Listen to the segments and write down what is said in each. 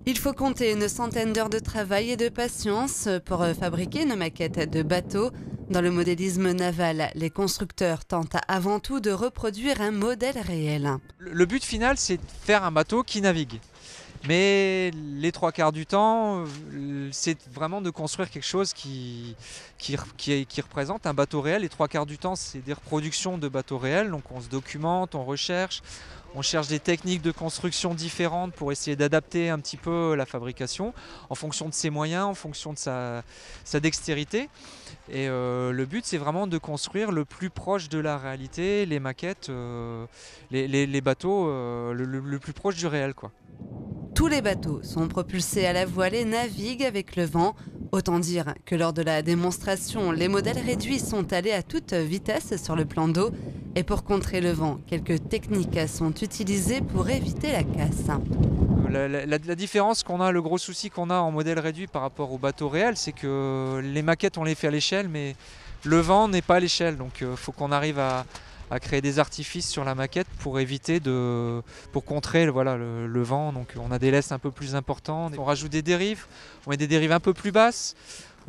Il faut compter une centaine d'heures de travail et de patience pour fabriquer une maquette de bateau. Dans le modélisme naval, les constructeurs tentent avant tout de reproduire un modèle réel. Le but final, c'est de faire un bateau qui navigue. Mais les trois quarts du temps, c'est vraiment de construire quelque chose qui représente un bateau réel. Les trois quarts du temps, c'est des reproductions de bateaux réels. Donc on se documente, on recherche, on cherche des techniques de construction différentes pour essayer d'adapter un petit peu la fabrication en fonction de ses moyens, en fonction de sa dextérité. Et le but, c'est vraiment de construire le plus proche de la réalité, les maquettes, les bateaux le plus proche du réel, quoi. Tous les bateaux sont propulsés à la voile et naviguent avec le vent. Autant dire que lors de la démonstration, les modèles réduits sont allés à toute vitesse sur le plan d'eau. Et pour contrer le vent, quelques techniques sont utilisées pour éviter la casse. La différence qu'on a, le gros souci qu'on a en modèle réduit par rapport au bateau réel, c'est que les maquettes on les fait à l'échelle, mais le vent n'est pas à l'échelle. Donc il faut qu'on arrive à créer des artifices sur la maquette pour éviter pour contrer voilà, le vent. Donc on a des laisses un peu plus importantes. On rajoute des dérives, on met des dérives un peu plus basses.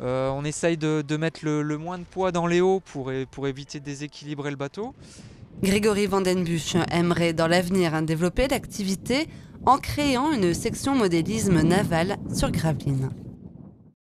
On essaye de mettre le moins de poids dans les hauts pour éviter de déséquilibrer le bateau. Grégory Vandenbusch aimerait dans l'avenir développer l'activité en créant une section modélisme naval sur Gravelines.